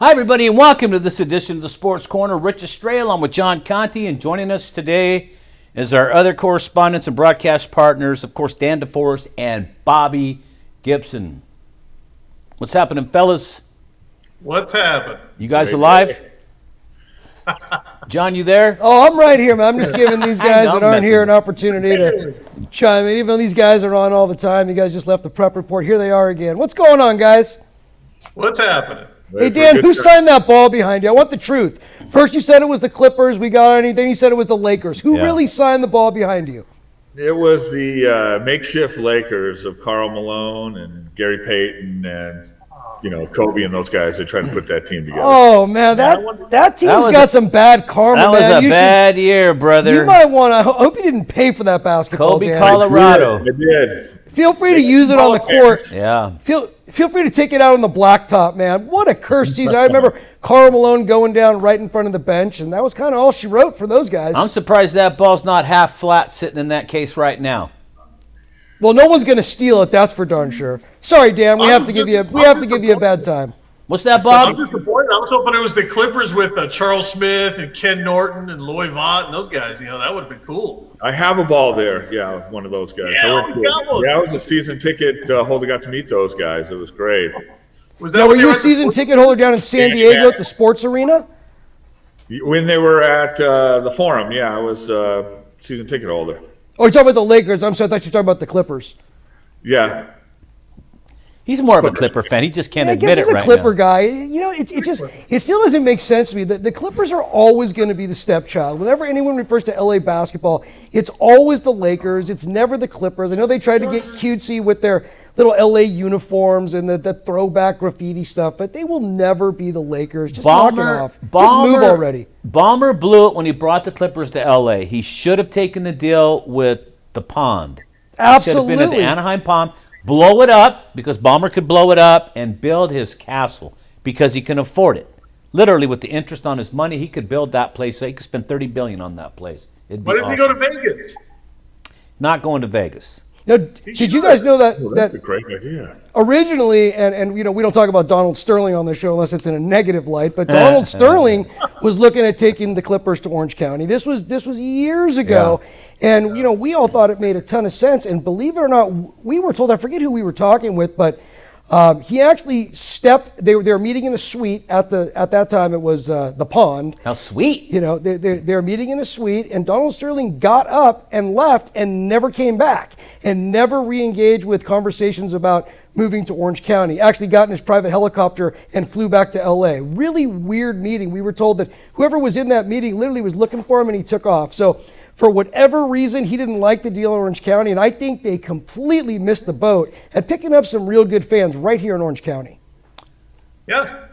Hi, everybody, and welcome to this edition of the Sports Corner. Rich Estrella, I'm with John Conti, and joining us today is our other correspondents and broadcast partners, of course, Dan DeForest and Bobby Gibson. What's happening, fellas? What's happening? You guys alive? John, you there? Oh, I'm right here, man. I'm just giving these guys that aren't here an opportunity to chime in. Even though these guys are on all the time, you guys just left the prep report. Here they are again. What's going on, guys? What's happening? Hey, Dan, who signed that ball behind you? I want the truth. First you said it was the Clippers. We got any. Then you said it was the Lakers. Who really signed the ball behind you? It was the makeshift Lakers of Karl Malone and Gary Payton and, Kobe and those guys that tried to put that team together. Oh, man, that team's got some bad karma, That was man. a bad year, brother. You might want to. I hope you didn't pay for that basketball, Kobe, Dan. Colorado. I did. Feel free to use it on the court. Yeah. Feel free to take it out on the blacktop, man. What a cursed season. I remember Karl Malone going down right in front of the bench, and that was kind of all she wrote for those guys. I'm surprised that ball's not half flat sitting in that case right now. Well, no one's going to steal it, that's for darn sure. Sorry, Dan, we have to give you a bad time. What's that, I'm Bob? disappointed. I was hoping it was the Clippers with Charles Smith and Ken Norton and Loy Vaught and those guys. That would have been cool. I have a ball there. Yeah, one of those guys. Yeah, I was a season ticket holder. Got to meet those guys. It was great. Were you a season ticket holder down in San Diego at the Sports Arena? When they were at the Forum, I was a season ticket holder. Oh, you're talking about the Lakers. I'm sorry, I thought you were talking about the Clippers. Yeah. He's more of a Clipper fan. He just can't admit it right now. I guess he's a Clipper guy. It still doesn't make sense to me. The Clippers are always going to be the stepchild. Whenever anyone refers to LA basketball, it's always the Lakers. It's never the Clippers. I know they tried to get cutesy with their little LA uniforms and the throwback graffiti stuff, but they will never be the Lakers. Just knock it off. Just move already. Ballmer blew it when he brought the Clippers to LA. He should have taken the deal with the Pond. Absolutely. He should have been at the Anaheim Pond. Blow it up, because Ballmer could blow it up and build his castle because he can afford it. Literally, with the interest on his money, he could build that place. He could spend $30 billion on that place. Why didn't he go to Vegas? Not going to Vegas. Now, did you guys know that That's a great idea. Originally, and we don't talk about Donald Sterling on the show unless it's in a negative light, but Donald Sterling was looking at taking the Clippers to Orange County. This was years ago, and we all thought it made a ton of sense. And believe it or not, we were told, I forget who we were talking with, but he actually stepped. They were meeting in a suite at that time. It was the Pond. How sweet! They're meeting in a suite, and Donald Sterling got up and left and never came back, and never re-engaged with conversations about moving to Orange County. Actually got in his private helicopter and flew back to LA. Really weird meeting. We were told that whoever was in that meeting literally was looking for him, and he took off. So for whatever reason, he didn't like the deal in Orange County, and I think they completely missed the boat at picking up some real good fans right here in Orange County. Yeah,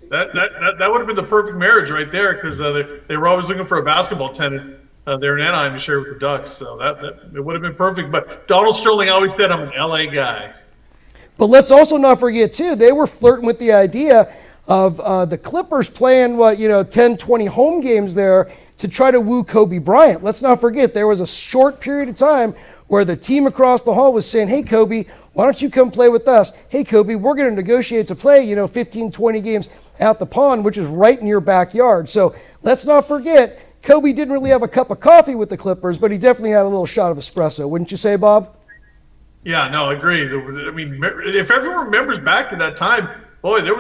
that would have been the perfect marriage right there, because they were always looking for a basketball tenant there in Anaheim to share with the Ducks. So that it would have been perfect. But Donald Sterling always said, "I'm an LA guy." But let's also not forget, too, they were flirting with the idea of the Clippers playing, 10, 20 home games there to try to woo Kobe Bryant. Let's not forget, there was a short period of time where the team across the hall was saying, hey, Kobe, why don't you come play with us? Hey, Kobe, we're going to negotiate to play, 15, 20 games at the Pond, which is right in your backyard. So let's not forget, Kobe didn't really have a cup of coffee with the Clippers, but he definitely had a little shot of espresso. Wouldn't you say, Bob? Yeah, no, I agree. I mean, if everyone remembers back to that time, boy, it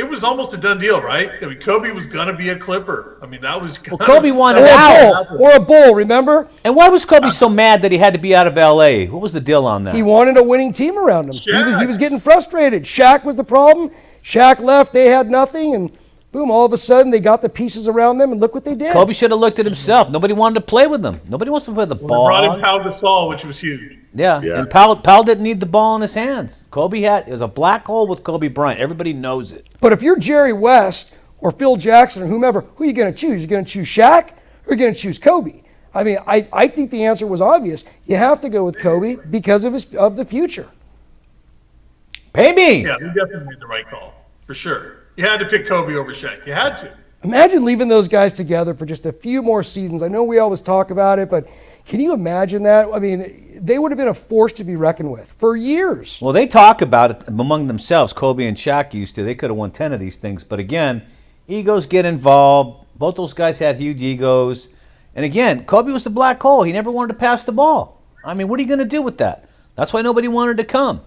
was almost a done deal, right? I mean, Kobe was going to be a Clipper. I mean, that was Kobe wanted out. Or a bull, remember? And why was Kobe so mad that he had to be out of L.A.? What was the deal on that? He wanted a winning team around him. He was getting frustrated. Shaq was the problem. Shaq left. They had nothing, and boom, all of a sudden they got the pieces around them, and look what they did. Kobe should have looked at himself. Nobody wanted to play with him. Nobody wants to play the ball. They brought in Pau Gasol, which was huge. Yeah, and Powell didn't need the ball in his hands. It was a black hole with Kobe Bryant. Everybody knows it. But if you're Jerry West or Phil Jackson or whomever, who are you going to choose? You're going to choose Shaq or you're going to choose Kobe? I mean, I think the answer was obvious. You have to go with Kobe because of the future. Pay me. Yeah, he definitely made the right call, for sure. You had to pick Kobe over Shaq. You had to. Imagine leaving those guys together for just a few more seasons. I know we always talk about it, but Can you imagine that? I mean, they would have been a force to be reckoned with for years. Well, they talk about it among themselves. Kobe and Shaq used to. They could have won 10 of these things. But again, egos get involved. Both those guys had huge egos. And again, Kobe was the black hole. He never wanted to pass the ball. I mean, what are you going to do with that? That's why nobody wanted to come.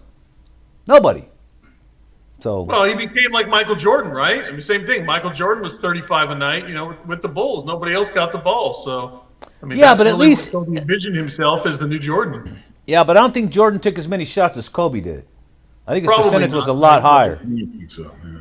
Nobody. So. Well, he became like Michael Jordan, right? I mean, same thing. Michael Jordan was 35 a night, with the Bulls. Nobody else got the ball. So, I mean, Yeah, that's but at really least- what Kobe envisioned himself as the new Jordan. Yeah, but I don't think Jordan took as many shots as Kobe did. I think his Probably percentage was a not. lot higher. I think so, yeah.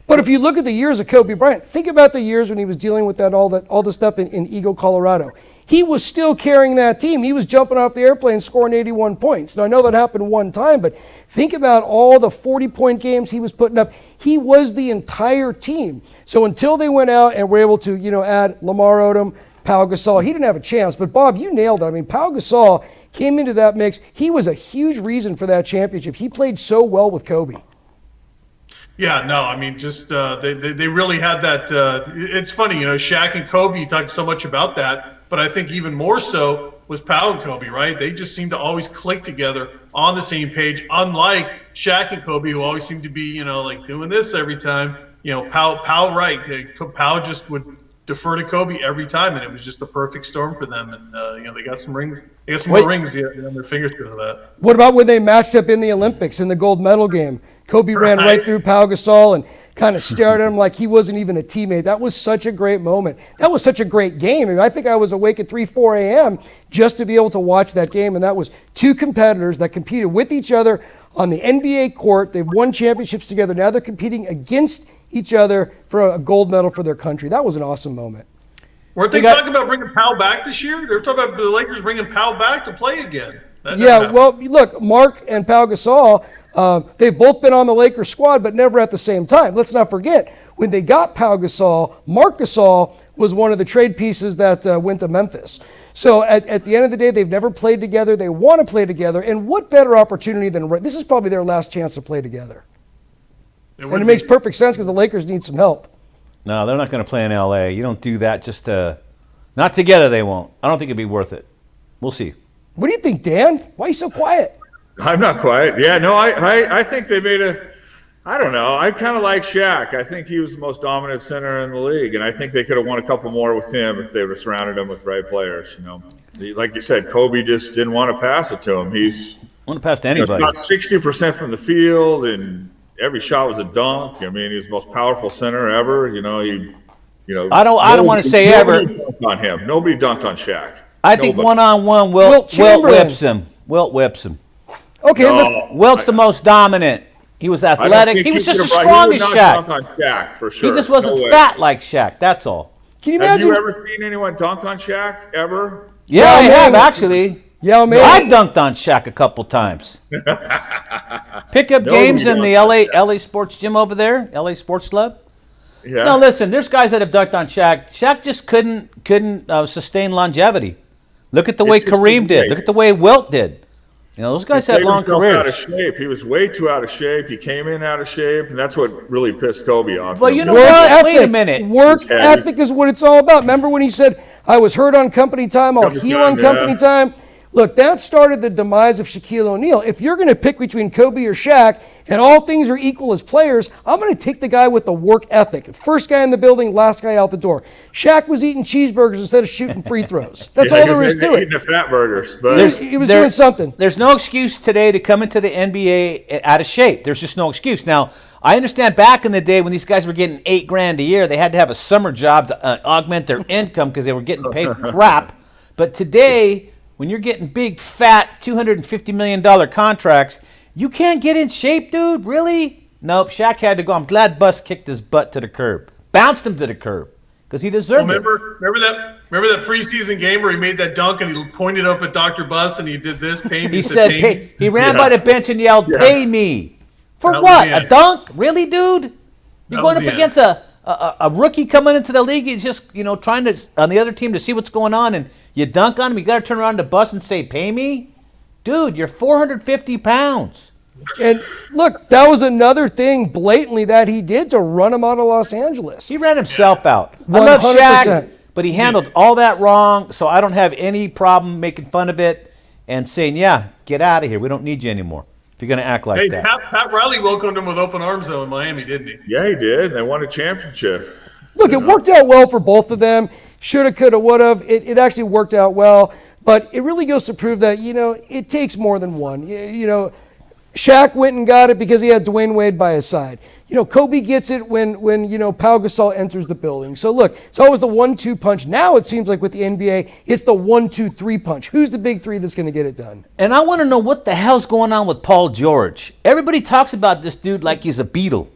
But if you look at the years of Kobe Bryant, think about the years when he was dealing with all the stuff in Eagle, Colorado. He was still carrying that team. He was jumping off the airplane, scoring 81 points. Now, I know that happened one time, but think about all the 40-point games he was putting up. He was the entire team. So until they went out and were able to, add Lamar Odom, Pau Gasol, he didn't have a chance. But, Bob, you nailed it. I mean, Pau Gasol came into that mix. He was a huge reason for that championship. He played so well with Kobe. Yeah, no, I mean, just they really had that. It's funny, Shaq and Kobe, you talked so much about that, but I think even more so was Pau and Kobe, right? They just seemed to always click together on the same page, unlike Shaq and Kobe, who always seemed to be, like doing this every time. Pau, right? Pau just would defer to Kobe every time, and it was just the perfect storm for them. And they got some rings. They got some more rings on their fingers because of that. What about when they matched up in the Olympics in the gold medal game? Kobe ran right through Pau Gasol and kind of stared at him like he wasn't even a teammate. That was such a great moment. That was such a great game. I mean, I think I was awake at 3, 4 a.m. just to be able to watch that game. And that was two competitors that competed with each other on the NBA court. They've won championships together. Now they're competing against each other for a gold medal for their country. That was an awesome moment. Weren't they talking about bringing Pau back this year? They were talking about the Lakers bringing Pau back to play again. Well, look, Mark and Pau Gasol, they've both been on the Lakers squad, but never at the same time. Let's not forget, when they got Pau Gasol, Mark Gasol was one of the trade pieces that went to Memphis. So at the end of the day, they've never played together. They want to play together. And what better opportunity than this is probably their last chance to play together. And it makes perfect sense because the Lakers need some help. No, they're not going to play in L.A. You don't do that just to – not together they won't. I don't think it'd be worth it. We'll see. What do you think, Dan? Why are you so quiet? I'm not quiet. Yeah, no, I think they made I don't know. I kind of like Shaq. I think he was the most dominant center in the league, and I think they could have won a couple more with him if they would have surrounded him with the right players. Like you said, Kobe just didn't want to pass it to him. He's want to pass to anybody. About 60% from the field, and every shot was a dunk. I mean, he was the most powerful center ever. I don't want to say ever. Dunked on him. Nobody dunked on Shaq. I think one-on-one, Wilt whips him. Wilt whips him. Okay, Wilt's the most dominant. He was athletic. He was just as strong as Shaq. Dunk on Shaq for sure. He just wasn't fat like Shaq. That's all. Can you imagine? Have you ever seen anyone dunk on Shaq ever? Yeah, I have actually. Yeah, man. I've dunked on Shaq a couple times. Pickup games in the LA Sports Gym over there, LA Sports Club. Yeah. Now listen, there's guys that have dunked on Shaq. Shaq just couldn't sustain longevity. Look at the way Kareem did. Look at the way Wilt did. Those guys had long careers. Out of shape. He was way too out of shape. He came in out of shape, and that's what really pissed Kobe off. Well, you know Work what? ethic. Wait a minute. Work ethic is what it's all about. Remember when he said, I was hurt on company time, I'll heal on company time? Look, that started the demise of Shaquille O'Neal. If you're going to pick between Kobe or Shaq, and all things are equal as players, I'm going to take the guy with the work ethic. First guy in the building, last guy out the door. Shaq was eating cheeseburgers instead of shooting free throws. That's all there is to it. Eating the fat burgers. But He was doing something. There's no excuse today to come into the NBA out of shape. There's just no excuse. Now, I understand back in the day when these guys were getting $8,000 a year, they had to have a summer job to augment their income because they were getting paid crap. But today, when you're getting big, fat, $250 million contracts, you can't get in shape, dude? Really? Nope, Shaq had to go. I'm glad Bus kicked his butt to the curb. Bounced him to the curb because he deserved it. Remember that preseason game where he made that dunk and he pointed up at Dr. Bus and he did this? Pay me. He said, pay. He ran by the bench and yelled, pay me. For That what? was the A dunk? Really, dude? You're going up was the against a rookie coming into the league. He's just, trying to, on the other team to see what's going on, and you dunk on him. You got to turn around to Bus and say, pay me? Dude, you're 450 pounds. And look, that was another thing blatantly that he did to run him out of Los Angeles. He ran himself out. I love Shaq, But he handled all that wrong, so I don't have any problem making fun of it and saying, yeah, get out of here. We don't need you anymore if you're going to act like Hey, that. Pat Riley welcomed him with open arms, though, in Miami, didn't he? Yeah, he did. They won a championship. Look, it worked out well for both of them. Shoulda, coulda, woulda. It actually worked out well. But it really goes to prove that, it takes more than one. Shaq went and got it because he had Dwayne Wade by his side. Kobe gets it when Pau Gasol enters the building. So look, it's always the 1-2 punch. Now it seems like with the NBA, it's the 1-2-3 punch. Who's the big three that's going to get it done? And I want to know what the hell's going on with Paul George. Everybody talks about this dude like he's a Beatle,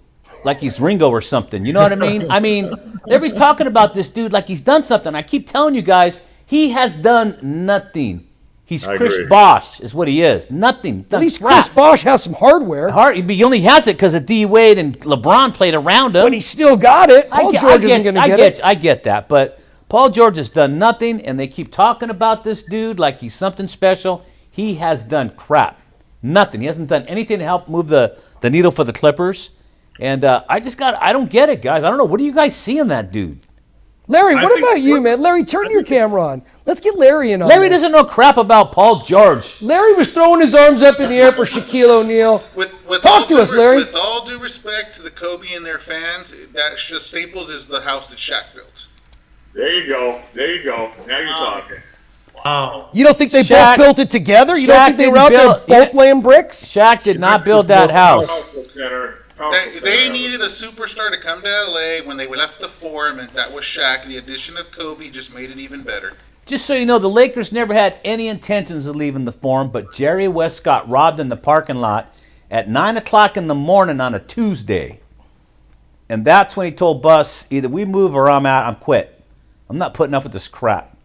like he's Ringo or something. You know what I mean? Everybody's talking about this dude like he's done something. I keep telling you guys, he has done nothing. He's Chris Bosh is what he is. Nothing. At least Chris Bosh has some hardware. He only has it because of D. Wade and LeBron played around him. But he still got it. Paul George isn't going to get it. I get that. But Paul George has done nothing, and they keep talking about this dude like he's something special. He has done crap. Nothing. He hasn't done anything to help move the needle for the Clippers. And I don't get it, guys. I don't know. What do you guys see in that dude? Larry, what about you, man? Larry, turn your camera on. Let's get Larry in on Larry this. doesn't know crap about Paul George. Larry was throwing his arms up in the air for Shaquille O'Neal. Talk to us, Larry. With all due respect to the Kobe and their fans, that Staples is the house that Shaq built. There you go. Now you're talking. Wow. You don't think they both built it together? You don't think they were out there both laying bricks? Shaq did not build that house. They needed a superstar to come to LA when they left the Forum, and that was Shaq. The addition of Kobe just made it even better. Just so you know, the Lakers never had any intentions of leaving the Forum, but Jerry West got robbed in the parking lot at 9 o'clock in the morning on a Tuesday. And that's when he told Bus, either we move or I'm quit. I'm not putting up with this crap.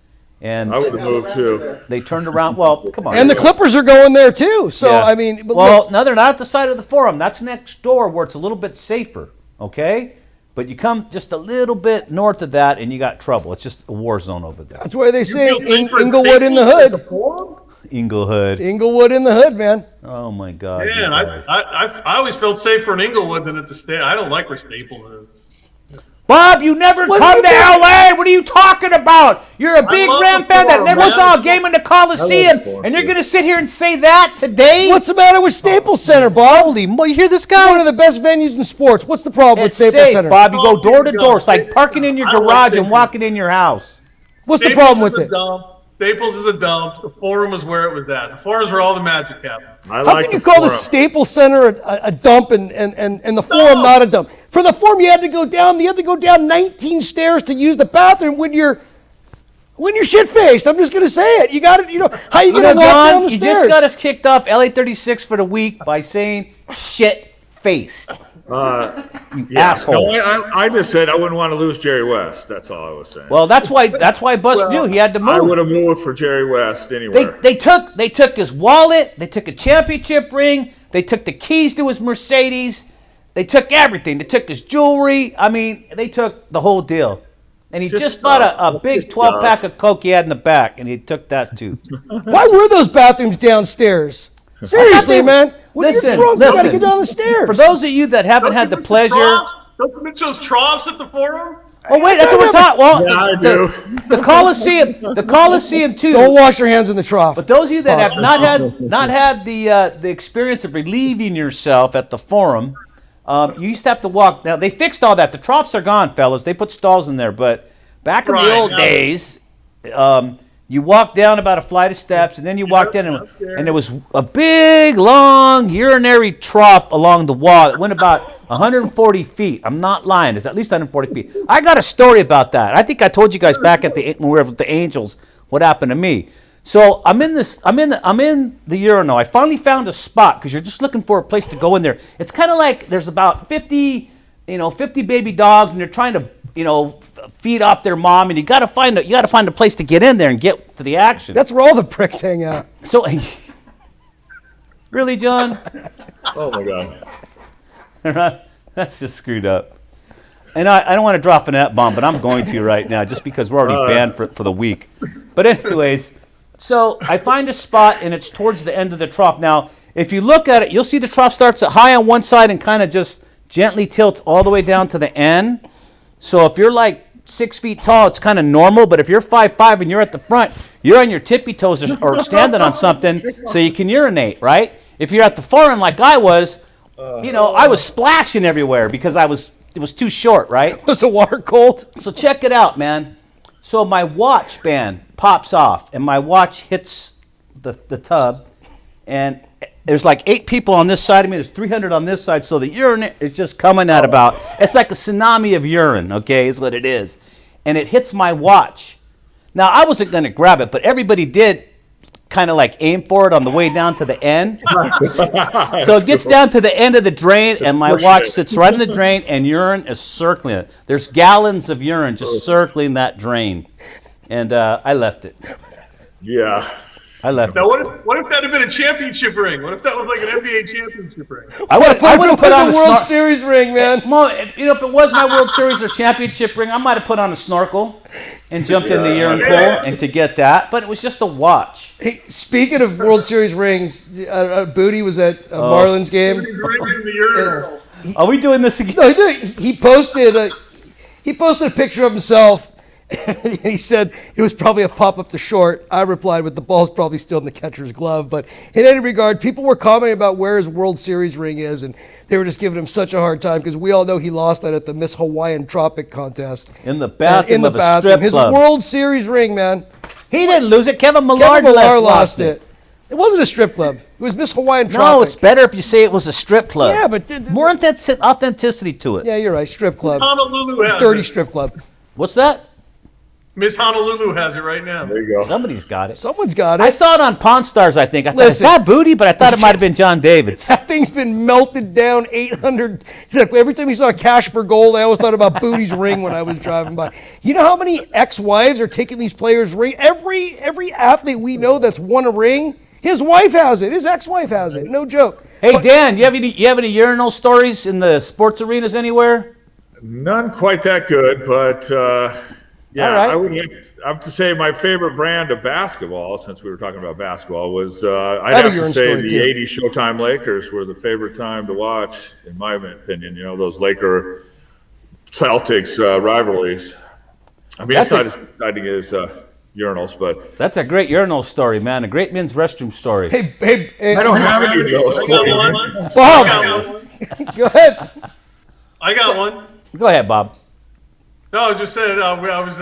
And I would have moved too. they turned around. Well, come on. And the Clippers are going there too. So, Yeah. Look, they're not at the side of the Forum. That's next door where it's a little bit safer, okay? But you come just a little bit north of that and you got trouble. It's just a war zone over there. that's why they say feel safer in Inglewood in the Staples than hood. the Forum? Inglehood. Inglewood in the hood, man. Oh, my God. you Man, guys. I always felt safer in Inglewood than at the state. I don't like where Staples is. Bob, you never What come do to you mean? LA. What are you talking about? You're a big love Ram the fan that Forum, never man. saw a game in the Coliseum, Forum, and you're too. going to sit here and say that today? What's the matter with Staples Center, Bob? Holy mo! You hear this It's guy? one of the best venues in sports. What's the problem It's with Staples safe, Center? Bob. You go Oh, door to here we door. go. It's like parking in your I like garage and Staples. walking in your house. What's the Staples problem is with a it? dump. Staples is a dump. The Forum is where it was at. The Forum is where all the magic happened. How can you call the Staples Center a dump and the Forum not a dump? For the Forum, you had to go down 19 stairs to use the bathroom when you're shit faced. I'm just gonna say it. You got it. How are you gonna walk down John, the you stairs? just got us kicked off LA 36 for the week by saying shit faced. You asshole. No, I just said I wouldn't want to lose Jerry West. That's all I was saying. Well, that's why Bus knew he had to I would move. have moved for Jerry West anywhere. They took his wallet, they took a championship ring, they took the keys to his Mercedes, they took everything. They took his jewelry. I mean, they took the whole deal. And he just bought a big 12-pack of Coke he had in the back, and he took that too. Why were those bathrooms downstairs? Seriously, man. When you're drunk, you gotta get down the stairs. For those of you that haven't had the pleasure... Don't you miss those troughs at the Forum? Oh, wait, that's what we're talking... Well, Yeah, I do. the Coliseum too. Don't wash your hands in the trough. But those of you that have not had the experience of relieving yourself at the Forum, you used to have to walk. Now they fixed all that. The troughs are gone, fellas. They put stalls in there. But back in the Right, old yeah. days, you walked down about a flight of steps, and then you walked in, and there was a big, long urinary trough along the wall that went about 140 feet. I'm not lying. It's at least 140 feet. I got a story about that. I think I told you guys back at when we were with the Angels what happened to me. So I'm in the urinal. I finally found a spot because you're just looking for a place to go in there. It's kind of like there's about 50 baby dogs, and they're trying to feed off their mom, and you got to find a place to get in there and get to the action. That's where all the pricks hang out. So, really, John? Oh my God. That's just screwed up. And I don't want to drop an F-bomb, but I'm going to right now just because we're already banned for the week. But anyways, so I find a spot, and it's towards the end of the trough. Now, if you look at it, you'll see the trough starts at high on one side and kind of just gently tilts all the way down to the end. So if you're like 6 feet tall, it's kind of normal. But if you're 5'5" and you're at the front, you're on your tippy toes or standing on something so you can urinate, right? If you're at the far end like I was, I was splashing everywhere because it was too short, right? Was the water cold? So check it out, man. So my watch band pops off, and my watch hits the tub, and there's like 8 people on this side of me. There's 300 on this side, so the urine is just coming out about. It's like a tsunami of urine, okay, is what it is. And it hits my watch. Now, I wasn't going to grab it, but everybody did kind of like aim for it on the way down to the end. So it gets down to the end of the drain, and my watch sits right in the drain, and urine is circling it. There's gallons of urine just circling that drain. And I left it. Yeah. I left Now, it. what if that had been a championship ring? What if that was like an NBA championship ring? I would have put on a a World snorkel. Series ring, man. Well, if it was my World Series or championship ring, I might have put on a snorkel and jumped in the urine pool and to get that. But it was just a watch. Hey, speaking of World Series rings, Booty was at a Marlins game. Ring in the urinal. Are we doing this again? No, he posted a picture of himself, and he said it was probably a pop-up to short. I replied with the ball's probably still in the catcher's glove. But in any regard, people were commenting about where his World Series ring is, and they were just giving him such a hard time because we all know he lost that at the Miss Hawaiian Tropic contest. In the bathroom of a strip His club. World Series ring, man. He didn't lose it. Kevin Millard lost it. It wasn't a strip club. It was Miss Hawaiian Tropic. No, it's better if you say it was a strip club. Yeah, but more authenticity to it. yeah, you're right. Strip club. Honolulu has Dirty it. strip club. What's that? Miss Honolulu has it right now. There you go. Somebody's got it. Someone's got it. I saw it on Pawn Stars, I think. I thought, is Listen. that Booty? But I thought it might have been John David's. That thing's been melted down 800. Like, every time you saw Cash for Gold, I always thought about Booty's ring when I was driving by. You know how many ex-wives are taking these players' ring? Every athlete we know that's won a ring, his wife has it. His ex-wife has it. No joke. Hey, Dan, you have any urinal stories in the sports arenas anywhere? None quite that good, but yeah, All right. I have to say my favorite brand of basketball, since we were talking about basketball, was I'd have a have to urine say story, the too. '80s Showtime Lakers were the favorite time to watch, in my opinion. You know, those Laker Celtics rivalries. I mean, That's it's not as exciting as urinals, but That's a great urinal story, man. A great men's restroom story. Hey, I don't have any of those. I got one. Bob. I got one. Go ahead. I got one. Go ahead, Bob. No, I just said I was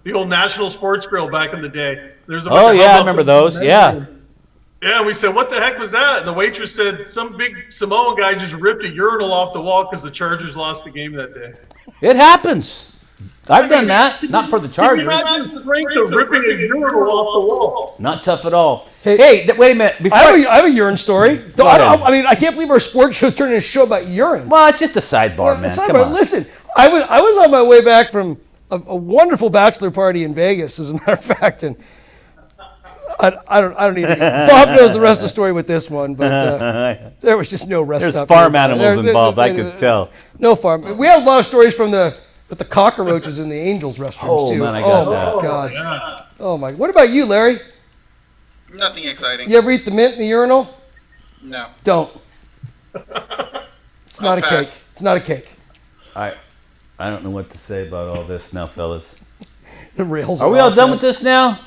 the old National Sports Grill back in the day. There's a Oh, bunch of yeah, I hubbub remember in those. the Yeah. menu. Yeah, we said, what the heck was that? And the waitress said some big Samoan guy just ripped a urinal off the wall because the Chargers lost the game that day. It happens. I've done that. Not for the Can you Chargers. imagine the strength of ripping a urinal off the wall? Not tough at all. Hey- Hey, wait a minute. Before I have a urine story. Go ahead. I mean, I can't believe our sports show turned into a show about urine. well, it's just a sidebar, man. Sorry, Come but on. listen, I was on my way back from a wonderful bachelor party in Vegas, as a matter of fact, and I don't need to. Bob knows the rest of the story with this one, but there was just no rest. There's up farm here. animals involved, I could tell. No farm. We have a lot of stories from the cockroaches in the Angels restrooms Oh, too. man, I got oh that. my God. Oh my. What about you, Larry? Nothing exciting. You ever eat the mint in the urinal? No. Don't. It's not I'll a cake. pass. It's not a cake. I don't know what to say about all this now, fellas. The rails. Are we all done with this now?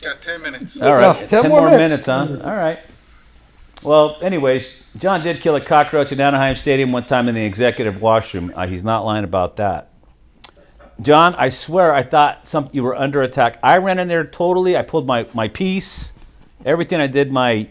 Got 10 minutes. All right. No, 10 more minutes, huh? All right. Well, anyways, John did kill a cockroach in Anaheim Stadium one time in the executive washroom. He's not lying about that. John, I swear I thought you were under attack. I ran in there totally. I pulled my piece, everything. I did my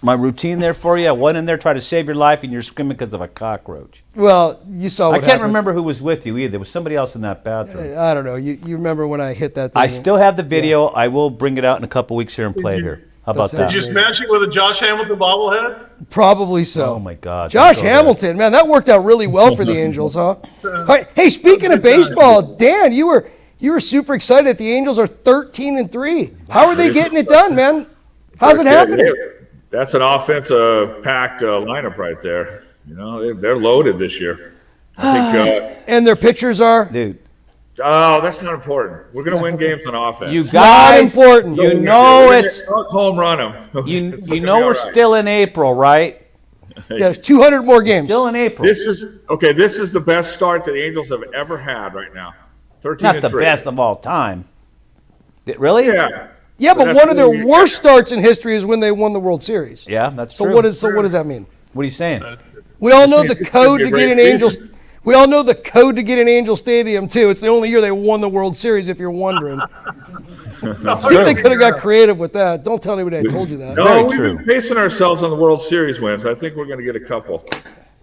routine there for you. I went in there, tried to save your life, and you're screaming because of a cockroach. Well, you saw what I can't happened. remember who was with you either. There was somebody else in that bathroom. I don't know. You remember when I hit that thing? I still have the video. I will bring it out in a couple weeks here and play it here. How about That's that? Did you smash it with a Josh Hamilton bobblehead? Probably so. Oh, my God. Josh Don't go there. Hamilton, man, that worked out really well for the Angels, huh? All right, hey, speaking of baseball, Dan, you were super excited. The Angels are 13-3. How are they getting it done, man? How's it happening? That's an offensive packed lineup right there. You know, they're loaded this year. I think. And their pitchers are Dude, Oh, that's not important. We're going to win games on offense. you not guys, important. you know it's Don't home run them. you know we're still in April, right? Yeah, it's 200 more games. Still in April. This is the best start that the Angels have ever had right now. Not the 13-3. best of all time. Really? Yeah. Yeah, but that's one of their really- worst starts in history is when they won the World Series. Yeah, that's So true. what does that mean? What are you saying? We all know means the it's code gonna to be a get an great Angel. season. We all know the code to get an Angel Stadium too. It's the only year they won the World Series. If you're wondering, they could have got creative with that. Don't tell anybody I told you that. No, Very we've true. been pacing ourselves on the World Series wins. I think we're going to get a couple.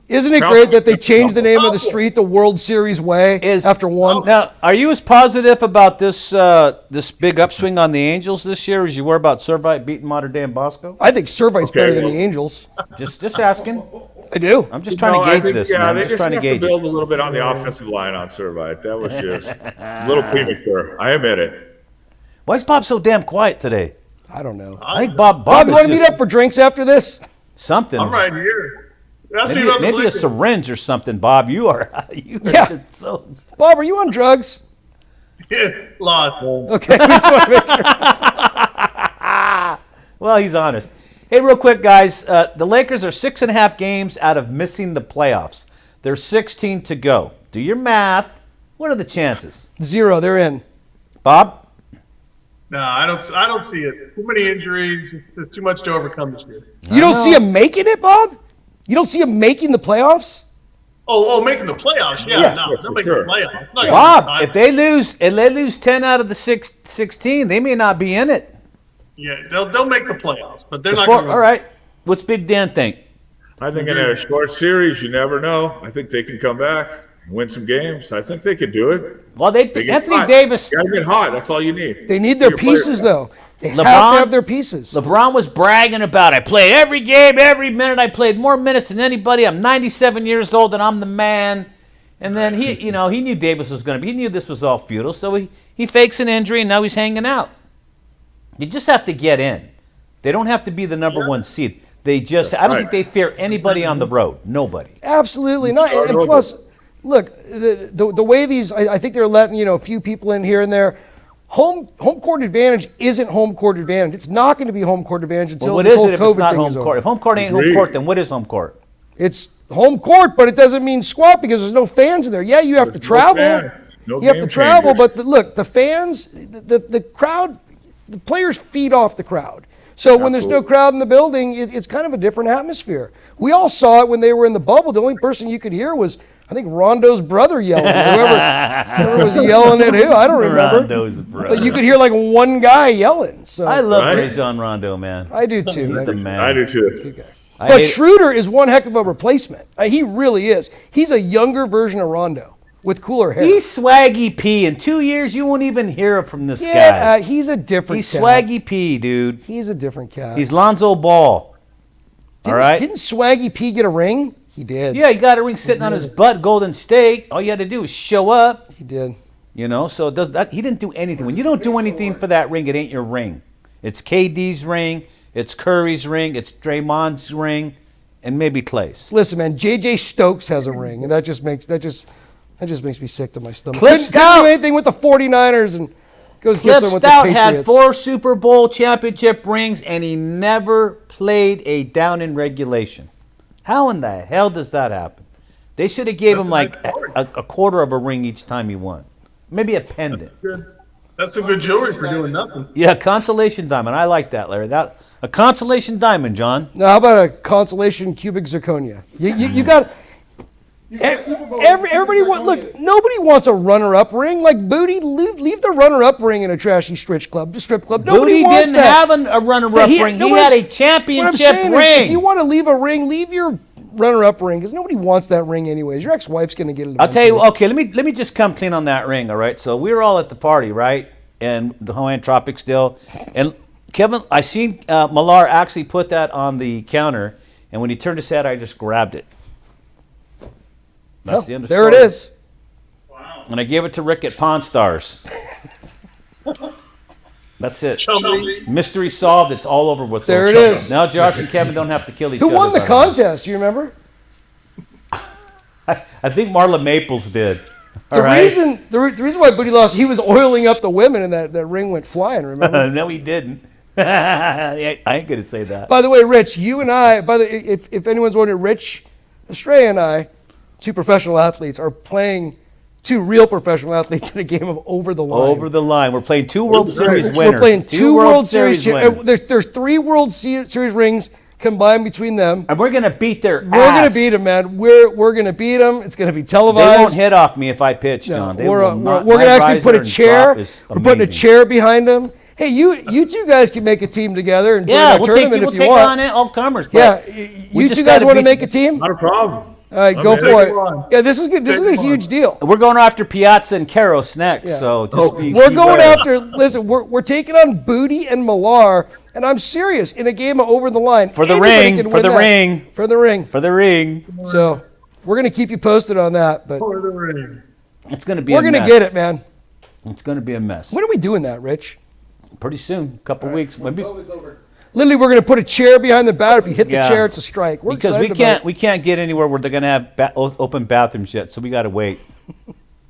Isn't it great that they changed the name of the street to World Series Way after one? Now, are you as positive about this this big upswing on the Angels this year as you were about Servite beating Mater Dei and Bosco? I think Servite's Okay, better than well- the Angels. Just asking. I do. I'm just trying No, to I gauge think, this, yeah, man. I'm they just trying to have gauge to it. build a little bit on the offensive line on Servite. That was just a little premature. I admit it. Why is Bob so damn quiet today? I don't know. I think Bob Bob, you is want to meet just up for drinks after this? something. I'm right here. Ask me Maybe, about the maybe a Lakers. syringe or something, Bob. You are Yeah. just so. Bob, are you on drugs? Yeah, lot. Okay. we just want to make sure. Well, he's honest. Hey, real quick, guys. The Lakers are 6.5 games out of missing the playoffs. There's 16 to go. Do your math. What are the chances? 0. They're in. Bob? No, I don't see it. Too many injuries. There's too much to overcome this year. You don't see him making it, Bob? You don't see him making the playoffs? Oh, making the playoffs? Yeah, Yeah. no, Yes, they'll for make sure. the playoffs. Not Bob, gonna- if they lose 10 out of the 16, they may not be in it. yeah, they'll make the playoffs, but they're not. All Gonna right. What's Big Dan think? I think in a short series, you never know. I think they can come back, win some games. I think they could do it. Well, They get Anthony hot. Davis. You gotta get hot. That's all you need. They need their Your player- pieces, though. They have LeBron- to have their pieces. LeBron was bragging about I played every game, every minute. I played more minutes than anybody. I'm 97 years old and I'm the man. And then he knew Davis was going to be. He knew this was all futile, so he fakes an injury and now he's hanging out. You just have to get in. They don't have to be the number one seed. I don't think they fear anybody on the road. Nobody. Absolutely not. Start And over. plus, look, the way these, I think they're letting, a few people in here and there. Home court advantage isn't home court advantage. It's not going to be home court advantage until Well, what this is whole it if COVID it's not thing home is court? over. If home court ain't home Agreed. court, then what is home court? It's home court, but it doesn't mean squat because there's no fans in there. Yeah, you have to There's no travel. fans. No You have to game travel, changers. but look, the fans, the crowd, the players feed off the crowd. So when there's no Absolutely. crowd in the building, it's kind of a different atmosphere. We all saw it when they were in the bubble. The only person you could hear was, I think, Rondo's brother yelling. Whoever was yelling at who, I don't remember. Rondo's brother. But you could hear like one guy yelling. So I love Right? Rajon Rondo, man. I do too. He's man. the man. I do too. I But hate- Schroeder is one heck of a replacement. He really is. He's a younger version of Rondo with cooler hair. He's swaggy P. In 2 years, you won't even hear from this yeah, guy. he's a different He's cat. swaggy P, dude. He's a different cat. He's Lonzo Ball. All right? Didn't Swaggy P get a ring? He did. Yeah, he got a ring sitting on his butt, Golden State. All you had to do was show up. He did. So it does that. He didn't do anything. When you don't do anything for that ring, it ain't your ring. It's KD's ring. It's Curry's ring. It's Draymond's ring, and maybe Clay's. Listen, man, JJ Stokes has a ring, and that just makes me sick to my stomach. Cliff Couldn't Stout- do anything with the 49ers and goes Cliff gets one with Stout the had Patriots. 4 Super Bowl championship rings, and he never played a down in regulation. How in the hell does that happen? They should have gave him like a quarter of a ring each time he won. Maybe a pendant. Good. That's some good jewelry for doing nothing. Yeah, consolation diamond. I like that, Larry. A consolation diamond, John. Now, how about a consolation cubic zirconia? You got. Everybody look. Nobody wants a runner-up ring. Like Booty, leave the runner-up ring in a trashy strip club. Nobody Booty wants didn't that. have a runner-up ring. no, He what had I'm- a what I'm championship saying is, ring. if you want to leave a ring, leave your runner-up ring because nobody wants that ring anyways. Your ex-wife's going to get it. I'll tell you. eventually. Okay, let me just come clean on that ring. All right. So we were all at the party, right? And the Hawaiian Tropic still. And Kevin, I seen Millar actually put that on the counter, and when he turned his head, I just grabbed it. That's Oh, the end of the there it story. is. And I gave it to Rick at Pawn Stars. That's it. Chumley. Mystery solved. It's all over with. There old it Chumley. is. Now Josh and Kevin don't have to kill each Who other. won the by contest? Do you remember? I think Marla Maples did. The All right. reason why Booty lost, he was oiling up the women, and that ring went flying. Remember? No, he didn't. I ain't gonna say that. By the way, Rich, you and I. If anyone's wondering, Rich, Estrella, and I, 2 professional athletes, are playing two real professional athletes in a game of over the line. Over the line. We're playing 2 World Series winners. We're playing two World Series. winners. There's 3 World Series rings combined between them. And we're going to beat their ass. We're going to beat them, man. We're going to beat them. It's going to be televised. They won't hit off me if I pitch, John. They we're will not. going to My actually put a riser and chair. drop is We're putting a amazing. chair behind them. Hey, you two guys can make a team together and join Yeah, our we'll tournament take if you on want. all comers. Yeah, We you just two guys gotta want to beat- make a team? Not a problem. All right, go in. for Take it. them on. Yeah, this is good. This Take is a them huge on. deal. We're going after Piazza and Karos next, Yeah. so just be. We're be going aware. after. Listen, we're taking on Booty and Millar, and I'm serious. In a game of over the line For the anybody ring, can for win the that. ring. For the ring. For the ring. So we're gonna keep you posted on that, but For the ring. It's going to be we're a gonna mess. get it, man. It's going to be a mess. When are we doing that, Rich? Pretty soon, a couple weeks. Maybe. Literally, we're gonna put a chair behind the bat. If you hit the Yeah. chair, it's a strike. We're Because excited about it. we can't get anywhere where they're going to have open bathrooms yet, so we got to wait.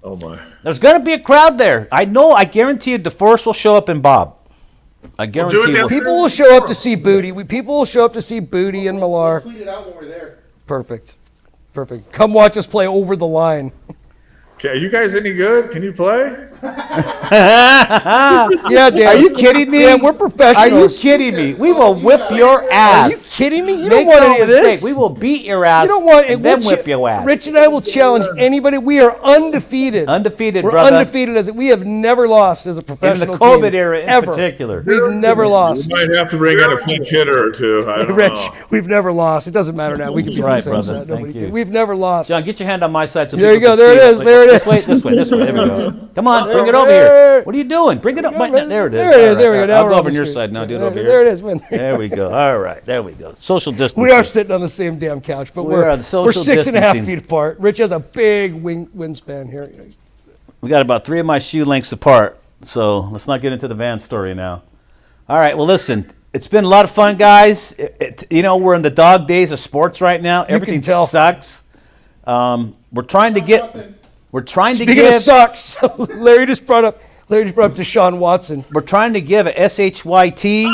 Oh my. There's going to be a crowd there. I know. I guarantee you, DeForest will show up in Bob. I guarantee it you. after- People will show up to see Booty. People will show up to see Booty and Millar. Tweet it out when we're there. Perfect. Come watch us play over the line. Okay, are you guys any good? Can you play? Yeah, Dan. Are you kidding me? Dan, we're Are you professionals. kidding me? We will whip your ass. Are you kidding me? You Make don't want no any of mistake. this. We will beat your ass. You don't want it. and then whip your ass. Rich and I will challenge anybody. We are undefeated. Undefeated, We're brother. undefeated as we have never lost as a In the professional COVID team, era in ever. particular. We've never You lost. might have to bring in a pinch hitter or two. I don't Rich, know. we've never lost. It doesn't matter now. We can be on right, the same brother. side. Nobody Thank can. you. We've never lost. John, get your hand on my side so There you people go. can There see it is. There it This is. way, this way, this way. There we go. Come on, bring it There over it here. is. What are you doing? Bring it up. There it is. There it is. There we go. All right, Now I'll we're go on over on the your street. side now. Do it There- over here. There it is, man. There we go. All right. There we go. Social distance. We are sitting on the same damn couch, but We are we're the social 6.5 distancing. feet apart. Rich has a big wingspan here. We got about 3 of my shoe lengths apart, so let's not get into the van story now. All right, well, listen, it's been a lot of fun, guys. We're in the dog days of sports right now. Everything tell. sucks. We're trying to get. We're trying to Speaking of give. sucks, Larry just brought up Deshaun Watson. We're trying to give a SHYT.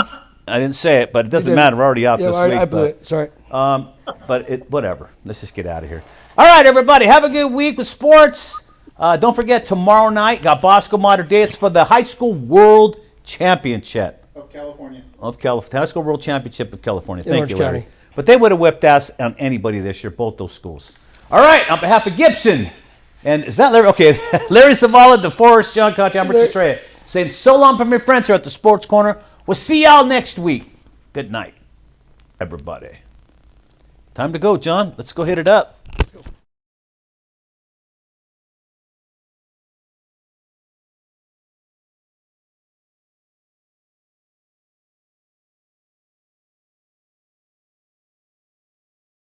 I didn't say it, but it doesn't did. matter. We're already out Yeah, this I week. blew it. Sorry. But whatever. Let's just get out of here. All right, everybody. Have a good week with sports. Don't forget, tomorrow night, got Bosco Mater Day. It's for the High School World Championship Of California. of California. High School World Championship of California. In Thank Orange you, Larry. County. But they would have whipped ass on anybody this year, both those schools. All right, on behalf of Gibson, and is that Larry? Okay, Larry Savala, DeForest, John Conte, I'm Rich Estrella, saying so long from your friends here at the Sports Corner. We'll see y'all next week. Good night, everybody. Time to go, John. Let's go hit it up.